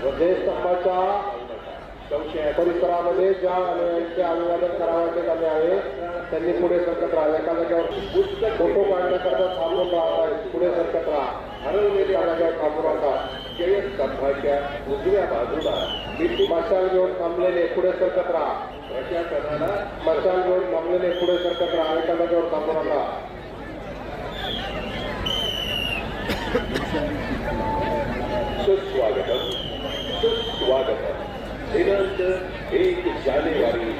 स्तंभाच्या परिसरामध्ये ज्या अनुयायांचे अभिवादन करावयाचे झाले आहे त्यांनी पुढे सरकत राहा. एका जागेवर फोटो काढण्याकरता थांबून राहत आहेत. पुढे सरकत राहा. हरवलेल्या जागेवर थांबून राहतात. स्तंभाच्या उजव्या बाजूला मशाल घेऊन थांबलेले पुढे सरकत राहा. प्रशासनाला मशाल घेऊन थांबलेले पुढे सरकत राहा. एका जागेवर थांबून राहा. सुस्वागतम सुस्वागतम. दिनांक 1 जानेवारी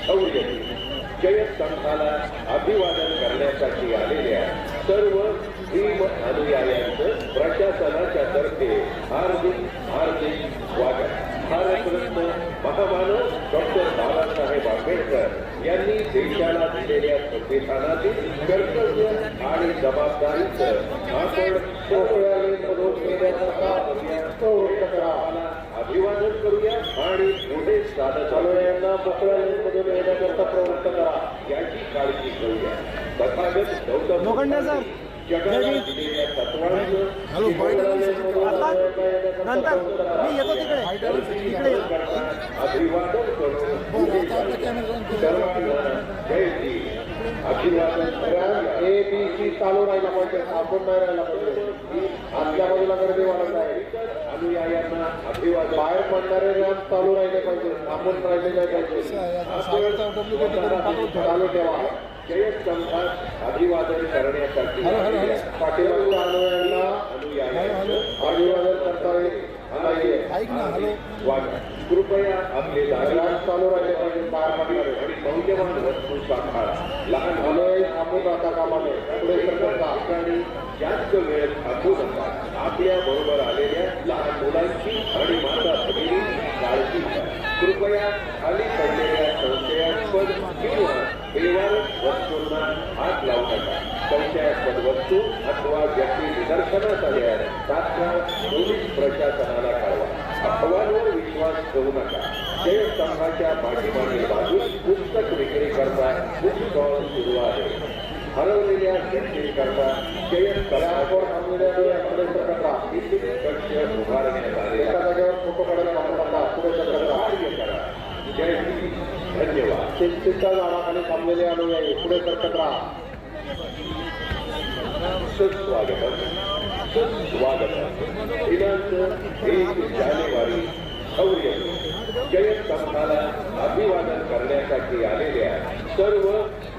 शौर्य जयस्तंभाला अभिवादन करण्यासाठी आलेल्या सर्व भीम अनुयायांचं प्रशासनाच्या तर्फे हार्दिक हार्दिक स्वागत. भारतरत्न महामानव डॉक्टर बाबासाहेब आंबेडकर यांनी देशाला दिलेल्या संविधानातील कर्तव्य आणि जबाबदारीचं आपण अभिवादन करूया आणि पुढे अनुयायांना मोकळ्या लेनमधून येण्याकरता प्रवृत्त करा याची काळजी घेऊया. तथागत गौतम जगाला दिलेल्या तत्वांचं अभिवादन करून सर्वांना जय श्री अभिवादन करा. ABC चालू राहिला पाहिजे. थांबून नाही राहिला पाहिजे. आतल्या बाजूला गर्दी वाढत आहे. अनुयायांना अभिवादन बाहेर पडणारे रॅम्प चालू राहिले पाहिजे. थांबून राहिले नाही पाहिजे. चालू ठेवा. जयस्तंभात अभिवादन करण्यासाठी पाठीमागच्या अनुयायांना अभिवादन करता कृपया आपले दारात चालू राहिले पाहिजे. बाहेर पडणारे आणि मौल्यवान वस्तू सांभाळा. लहान अनुयायी थांबून राहता कामा नये. पुढे सरकारचा जास्त वेळ थांबू नका. आपल्या बरोबर आलेल्या लहान मुलांची आणि माता भगिनी काळजी घ्या. कृपया खाली पडलेल्या संशयास्पद किंवा बेवारस वस्तूंना हात लावू नका. संशयास्पद वस्तू अथवा व्यक्ती निदर्शनास आल्यास तात्काळ पोलीस प्रशासनाला कळवा. अफवांवर विश्वास ठेवू नका. जयस्तंभाच्या पाठीमागील बाजूस पुस्तक विक्री करता बुक स्टॉल सुरू आहे. हरवलेल्या व्यक्तींकरता जयस्तंभावर कक्ष उभारण्यात आले. एका जागेवर फोटो काढायला पुढे कार्य करा. जय श्री. धन्यवाद. शिस्तीच्या झाडाखाली थांबलेले अनुयायी पुढे सरकत राहा. सुस्वागतम सुस्वागतम. दिनांक 1 जानेवारी शौर्य जयस्तंभाला अभिवादन करण्यासाठी आलेल्या सर्व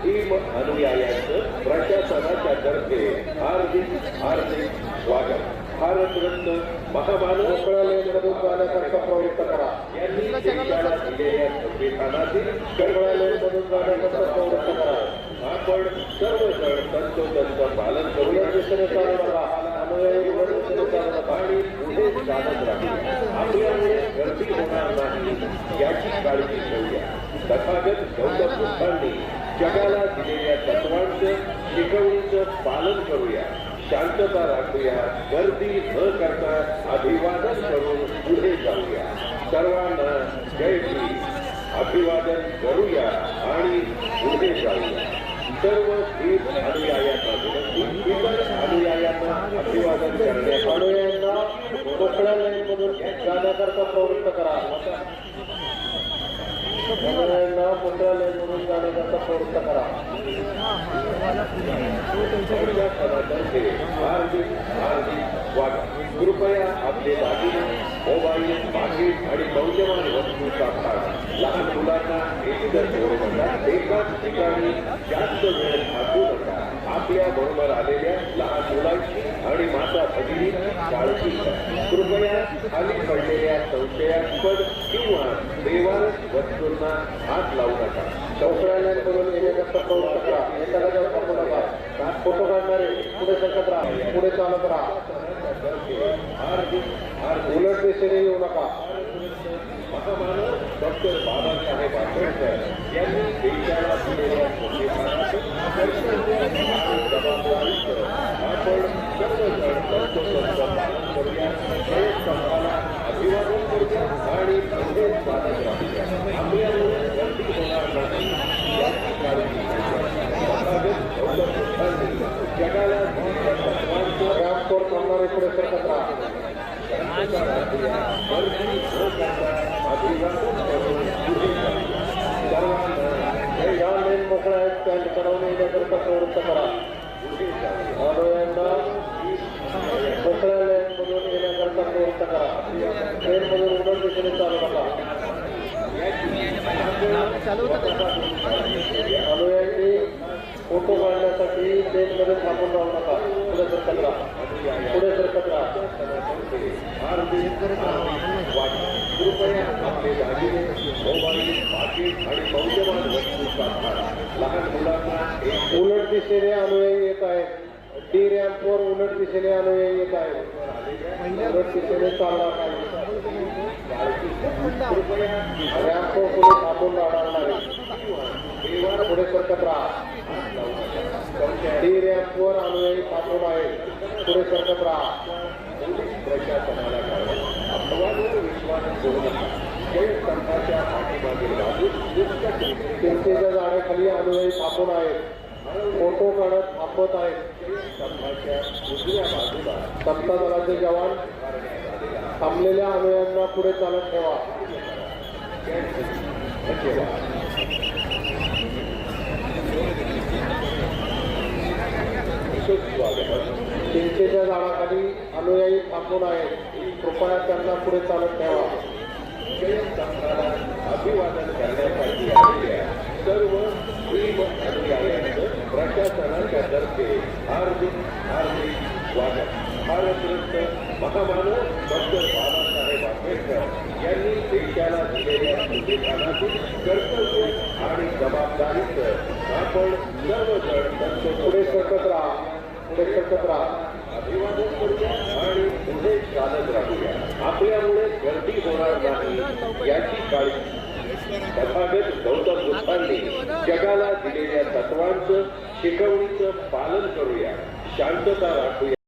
भीम अनुयायांचं प्रशासनाच्या तर्फे हार्दिक हार्दिक स्वागत. भारतरत्न महामानव मोकळ्या लेनमधून जाण्याकरता प्रवृत्त करा. यांनी देशाला दिलेल्या संविधानातील मोकळ्या लेनमधून जाण्याकरता प्रवृत्त करा. आपण सर्वजण तंतोतंत पालन करूया. दिशेने चालू राहा. अनुयायी आणि पुढे चालत राहूया. आपल्यामुळे गर्दी होणार नाही याची काळजी घेऊया. तथागत गौतम बुद्धांनी जगाला दिलेल्या तत्वांचं शिकवणीचं पालन करूया. शांतता राखूया. गर्दी न करता अभिवादन करून पुढे जाऊया. सर्वांना जय श्री. अभिवादन करूया आणि पुढे जाऊया. सर्व भीम अनुयायांना विनंती. इतर अनुयायांना अभिवादन करण्यास अनुयायांना मोकळ्या लेनमधून जाण्याकरता प्रवृत्त करा. अनुयायांना मोकळ्या लेनमधून जाण्याकरता प्रवृत्त करा. हार्दिक हार्दिक स्वागत. कृपया आपले दागिने मोबाईल पाकिट आणि मौल्यवान वस्तू सांभाळा. लहान मुलांना एकतर ठेवू नका. एकाच ठिकाणी जास्त वेळ थांबू नका. आपल्या बरोबर आलेल्या लहान मुलांची आणि माता भगिनी काळजी घ्या. कृपया खाली पडलेल्या संशयास्पद किंवा बेवारस वस्तूंना हात लावू नका. शौचालयांकडून येण्याकरता प्रवृत्त करा. एका जागेवर थांबू नका. फोटो काढणारे पुढे सरकत राहा. पुढे चालत राहा. उलट दिशेने येऊ नका. महामानव डॉक्टर बाबासाहेब आंबेडकर यांनी देशाला दिलेल्या संविधानातील कर्तव्य आणि जबाबदारीचं आपण सर्वजण तंतोतंत पालन करूया. जयस्तंभाला अभिवादन करूया आणि पुढे चालत राहूया. आपल्यामुळे गर्दी होणार नाही याची काळजी जगाला रॅम्पवर थांबणारे पुढे सरकत राहा. गर्दी सरकत निवृत्त करा. अनुयायांना मोकळ्या लेनमधून येण्याकरता निवृत्त करा. ट्रेनमधून उलट दिशेने चालू नका. अनुयायांनी फोटो काढण्यासाठी ट्रेनमध्ये थांबून राहू नका. पुढे सरकत राहा. पुढे सरकत राहा. कृपया आपले दागिने मोबाईल पाकिट आणि मौल्यवान वस्तू साठा. लहान मुलांना उलट दिशेने अनुयायी येत आहेत. डी रॅम्पवर उलट दिशेने अनुयायी येत आहेत. उलट दिशेने चालणार नाही. रॅम्पवर पुढे थांबून राहणार नाही. पुढे सरकत राहा. डी रॅम्पवर अनुयायी थांबून आहेत. पुढे सरकत राहा. प्रशासनाला अपवादावर विश्वास ठेवू नका. जयस्तंभाच्या पाठीमागील बाजूस चिंतेच्या झाडाखाली अनुयायी थांबून आहेत. फोटो काढत थांबत आहेत. स्तंभाच्या उजव्या बाजूला सत्ता दलाचे जवान थांबलेल्या अनुयायांना पुढे चालत ठेवा. चिंचेच्या झाडाखाली अनुयायी थांबून आहेत. कृपया त्यांना पुढे चालत ठेवा. जयस्तंभाला अभिवादन करण्यासाठी आलेल्या सर्व भीम अनुयायांचं प्रशासनाच्या तर्फे हार्दिक स्वागत. भारतरत्न महामानव डॉक्टर बाबासाहेब आंबेडकर यांनी देशाला दिलेल्या संविधानातील कर्तव्य आणि जबाबदारीचं आपण सर्वजण त्यांचं पुढे सरकत राहा. पुढे सरकत राहा. अभिवादन करूया आणि पुढे चालत राहूया. आपल्यामुळे गर्दी होणार नाही याची काळजी. तथागत गौतम बुद्धांनी जगाला दिलेल्या तत्वांचं शिकवणीचं पालन करूया. शांतता राखूया.